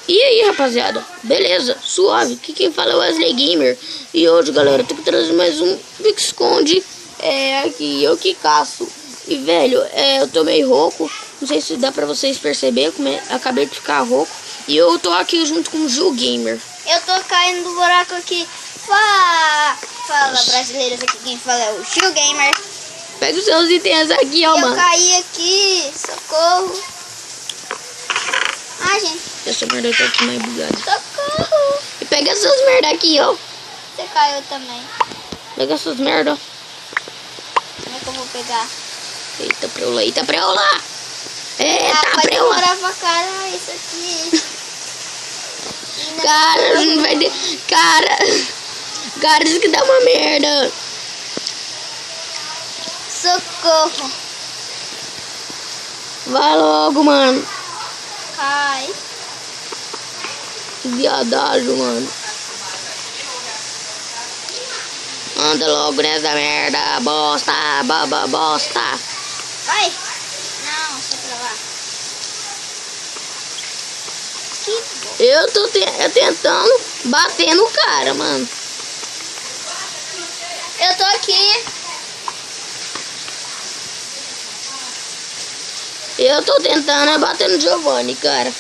E aí, rapaziada? Beleza? Suave? Aqui quem fala é o Wesley Gamer. E hoje, galera, tô trazer mais um Pique Esconde. Aqui eu que caço. E, velho, eu tô meio rouco. Não sei se dá pra vocês perceberem. Acabei de ficar rouco. E eu tô aqui junto com o Ju Gamer. Eu tô caindo do buraco aqui. Fala, brasileiros, aqui quem fala é o Gil Gamer. Pega os seus itens aqui, ó, mano. Eu caí aqui, socorro. Ai, gente. Essa merda tá aqui mais bugada. Socorro. E pega essas merda aqui, ó. Você caiu também. Pega essas merda. Como é que eu vou pegar? Eita pra eu lá, eita pra eu lá. Eita vai pra eu lá. demorar pra caralho isso aqui. Cara, não vai ter... Cara, isso que dá uma merda. Socorro. Vai logo, mano. Cai. Que viadagem, mano. Anda logo nessa merda, bosta, bosta. Vai. Não, só pra lá. Eu tô tentando bater no cara, mano. Eu tô aqui. Eu tô tentando bater no Giovanni, cara.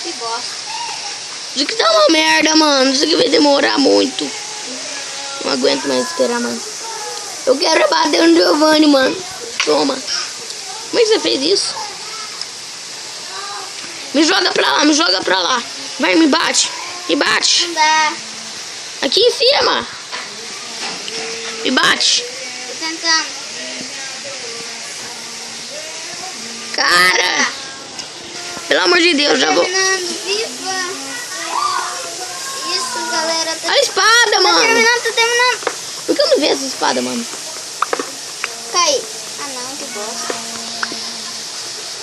Que bosta. Isso aqui tá uma merda, mano. Isso aqui vai demorar muito. Não aguento mais esperar, mano. Eu quero bater no Giovanni, mano. Toma. Como é que você fez isso? Me joga pra lá, me joga pra lá. Vai, me bate. Me bate. Não dá. Aqui em cima. Me bate. Tô tentando. Cara. Pelo amor de Deus, já vou. Terminando, viva. Isso, galera. A espada, mano. Tô terminando. Por que eu não vi essa espada, mano? Cai. Ah, não, que bosta.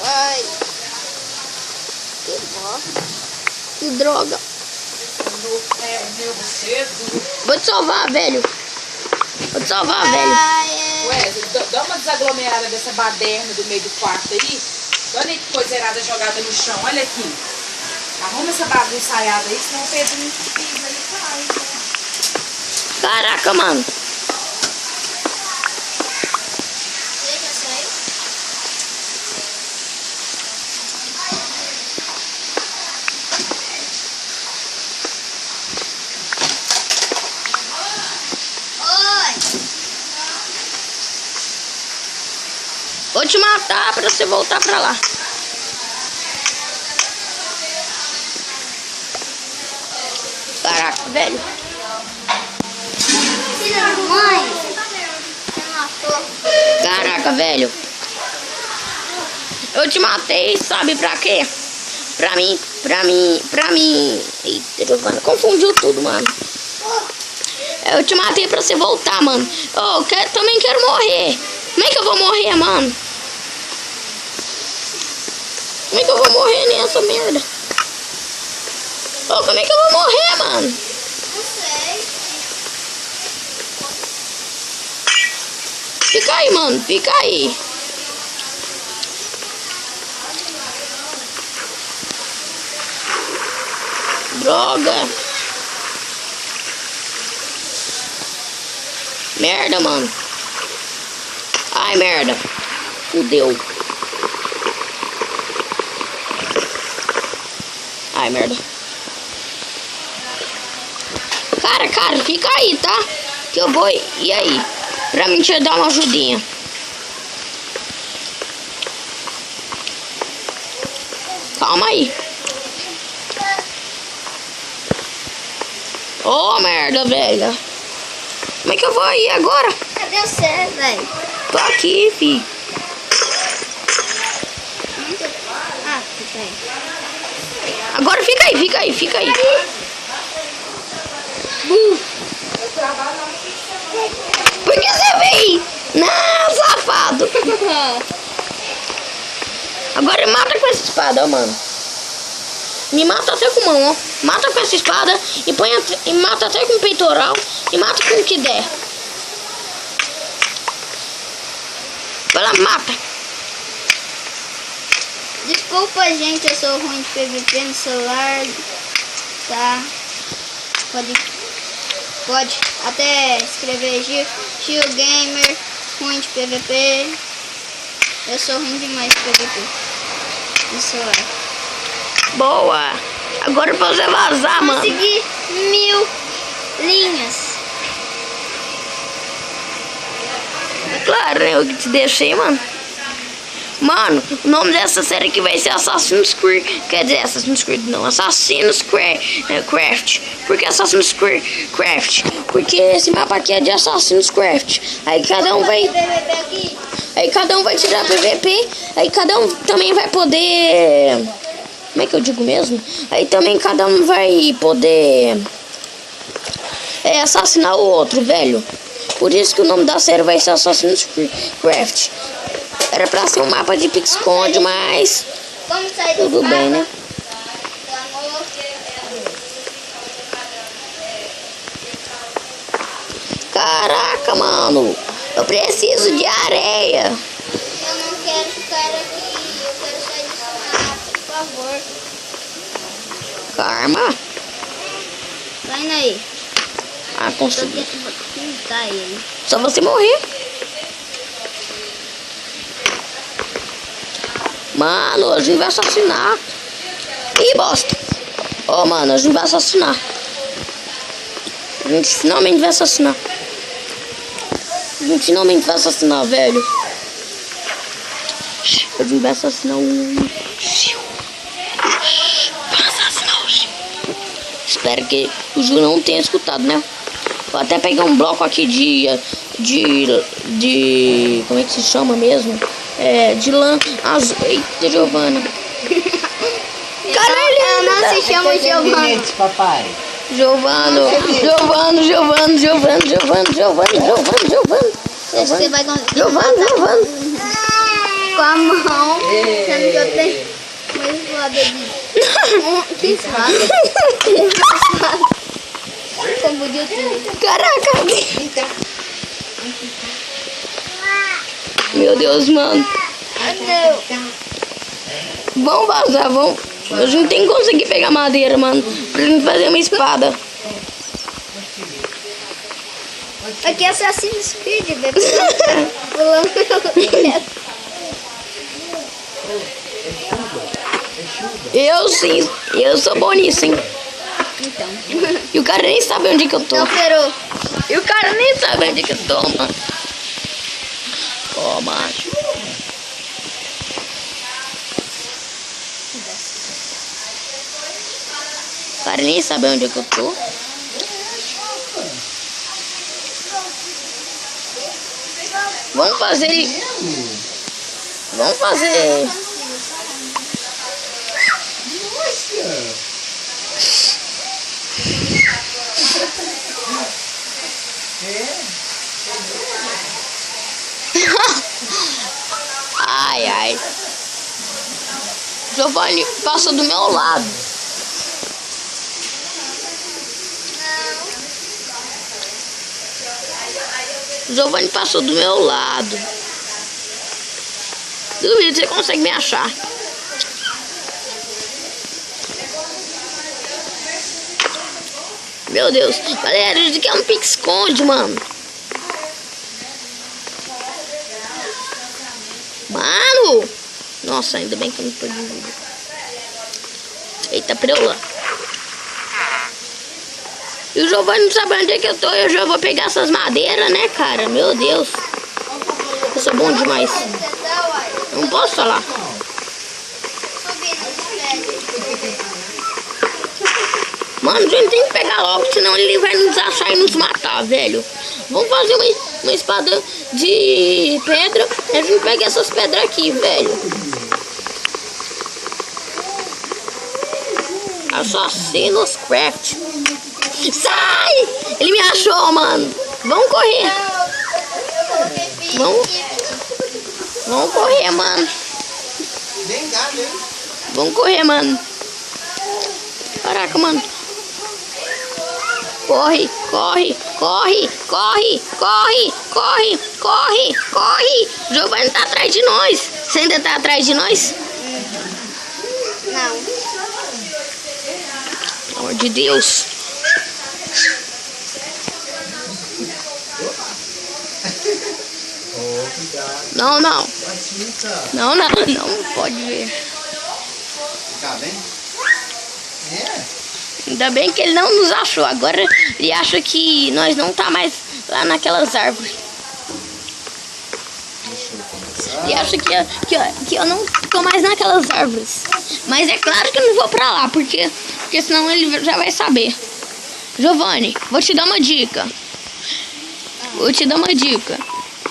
Vai. Que bosta. Que droga. Vou te salvar, velho. Vou te salvar, velho. Ué, dá uma desaglomerada dessa baderna do meio do quarto aí. Olha aí que coisa errada jogada no chão. Olha aqui. Arruma essa bagunçaiada aí, senão o Pedrinho pisa aí e cai. Caraca, mano. Vou te matar pra você voltar pra lá. Caraca, velho. Filha da mãe. Você matou. Caraca, velho. Eu te matei, sabe pra quê? Pra mim. Eita, Giovanna, confundiu tudo, mano. Eu te matei pra você voltar, mano. Eu também quero morrer. Como é que eu vou morrer, mano? Como é que eu vou morrer nessa merda? Como é que eu vou morrer, mano? Não sei. Fica aí, mano. Fica aí. Droga. Merda, mano. Ai, merda. Fudeu. Ai, merda. Cara, fica aí, tá? Que eu vou... E aí? Pra mim te dar uma ajudinha. Calma aí. Ô, merda, velho. Como é que eu vou ir agora? Cadê você, velho? Tô aqui, fi. Ah, fica aí. Agora fica aí. Por que você veio? Não, safado. Agora mata com essa espada, ó, mano. Me mata até com mão, ó. Mata com essa espada e mata até com o peitoral. E mata com o que der. Vai lá, mata. Desculpa, gente, eu sou ruim de PVP no celular, tá? Pode até escrever Gil Gamer, ruim de PVP. Eu sou ruim demais de PVP no celular. Boa! Agora pra você vazar, mano. Consegui 1000 linhas. Claro, eu que te deixei, mano. Mano, o nome dessa série aqui vai ser Assassin's Creed. Quer dizer, Assassin's Creed não, Assassin's Craft. Por que Assassin's Craft? Porque esse mapa aqui é de Assassin's Craft. Aí cada um vai... Aí cada um vai tirar PVP. Aí cada um também vai poder... Como é que eu digo mesmo? Aí também cada um vai poder... assassinar o outro, velho. Por isso que o nome da série vai ser Assassin's Craft. Era pra ser um mapa de pique-esconde, mas tudo bem, né? Caraca, mano. Eu preciso de areia. Eu não quero ficar aqui. Eu quero sair desse mapa, por favor. Karma. Vai indo aí. Ah, consegui. Vou pintar ele. Só você morrer. Mano, a gente vai assassinar. Ih, bosta. Ó, mano, a gente vai assassinar. A gente finalmente vai assassinar. A gente finalmente vai assassinar, velho. A gente vai assassinar o Gil. Vai assassinar o Gil. Espero que o Gil não tenha escutado, né? Vou até pegar um bloco aqui de como é que se chama mesmo? De lã azul. Eita, Giovana. Caralho, ela não se chama Giovana. Papai. Giovano. Acho que você vai conseguir Giovano. com a mão. Sendo que eu tenho uma espada de... Que espada? Confundiu tudo. Caraca. Meu Deus, mano. Vamos vazar, vamos. A gente tem que conseguir pegar madeira, mano, pra gente fazer uma espada. Aqui é Assassin's Creed, bebê. Pulando. Eu sou bom nisso, hein? Então. E o cara nem sabe onde que eu tô. Não operou. E o cara nem sabe onde que eu tô, mano. Ó, macho. O cara nem sabe onde é que eu tô. Vamos fazer ele. Vamos fazer. Ai. Giovanni passa do meu lado. Giovanni passou do meu lado. Duvido que você consegue me achar. Meu Deus. Galera, isso aqui é um pique-esconde, mano. Mano! Nossa, ainda bem que eu não tô de vida. Eita, preula. E o Giovanni não sabe onde é que eu tô. Eu já vou pegar essas madeiras, né, cara? Meu Deus. Eu sou bom demais. Não posso falar. Mano, a gente tem que pegar logo, senão ele vai nos achar e nos matar, velho. Vamos fazer uma espada de pedra. A gente pega essas pedras aqui, velho. Assassinos Craft. Sai! Ele me achou, mano. Vamos correr. Vamos correr, mano. Vamos correr, mano. Caraca, mano. Corre. O Giovanni tá atrás de nós. Você ainda tá atrás de nós? Não. Pelo amor de Deus. Não, não. Não, não, não pode ver. Tá bem? É. Ainda bem que ele não nos achou. Agora ele acha que nós não tá mais lá naquelas árvores. Ele acha que eu não tô mais naquelas árvores. Mas é claro que eu não vou pra lá, porque senão ele já vai saber. Giovanni, vou te dar uma dica.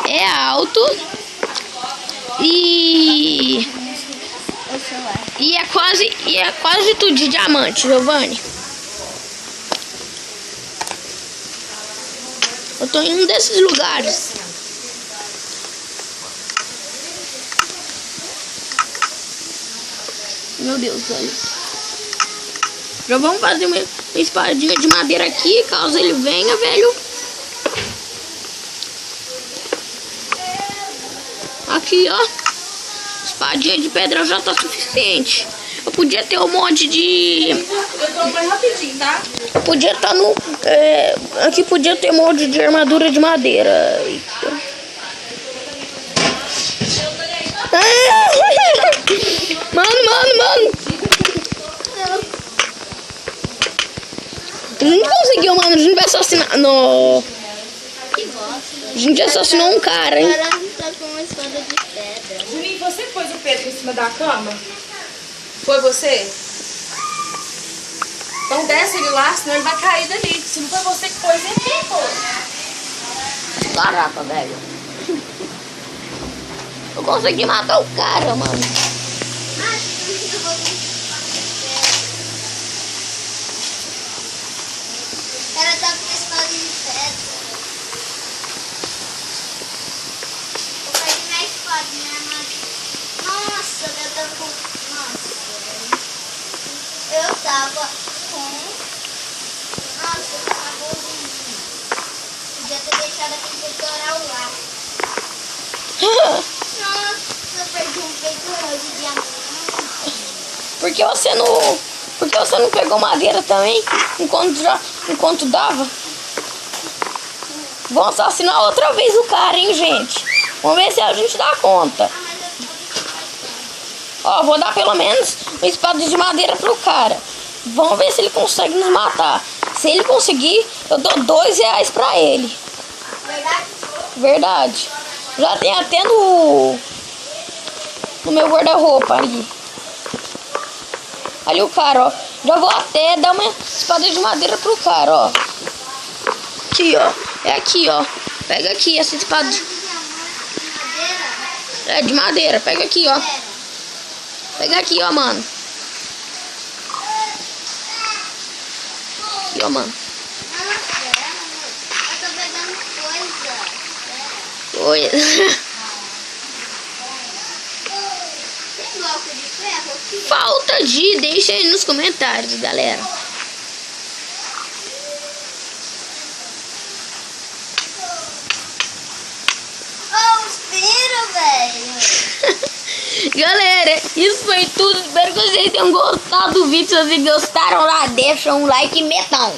É alto e é quase tudo de diamante, Giovanni. Eu tô em um desses lugares. Meu Deus, olha. Já vamos fazer uma espadinha de madeira aqui, caso ele venha, velho. Aqui, ó. Espadinha de pedra já tá suficiente. Eu podia ter um monte de... Eu tô mais rapidinho, tá? Podia estar no... aqui podia ter um monte de armadura de madeira. Eita. Mano. A gente conseguiu, mano. A gente vai assassinar. No... A gente assassinou um cara, hein? Agora tá com uma espada de pedra. Juninho, você que pôs o Pedro em cima da cama? Foi você? Então desce ele lá, senão ele vai cair dali. Se não foi você que pôs, ele quem pôs? Caraca, velho. Eu consegui matar o cara, mano. Ela tá com uma espada de pedra. Vou fazer minha espada, minha armadura. Nossa, eu tava com... Nossa, eu tava com... Nossa, eu tava gordinho. Podia ter deixado aquele peitoral lá. Nossa, eu perdi um peitoral de diamante. Por que você não pegou madeira também? Enquanto dava? Vamos assassinar outra vez o cara, hein, gente? Vamos ver se a gente dá conta. Ó, vou dar pelo menos uma espada de madeira pro cara. Vamos ver se ele consegue nos matar. Se ele conseguir, eu dou R$2 pra ele. Verdade. Já tem até no meu guarda-roupa ali. Ali o cara, ó. Já vou até dar uma espada de madeira pro cara, ó. Aqui, ó. É aqui, ó. Pega aqui essa espada de madeira. Pega aqui, ó. Pega aqui, ó, mano. Aqui, ó, mano. Eu tô pegando coisa. Oi. Tem bloco de ferro aqui? Falta de... Deixa aí nos comentários, galera. Oh, espera, velho. Galera, isso foi tudo. Espero que vocês tenham gostado do vídeo. Se vocês gostaram lá, deixa um like e metão.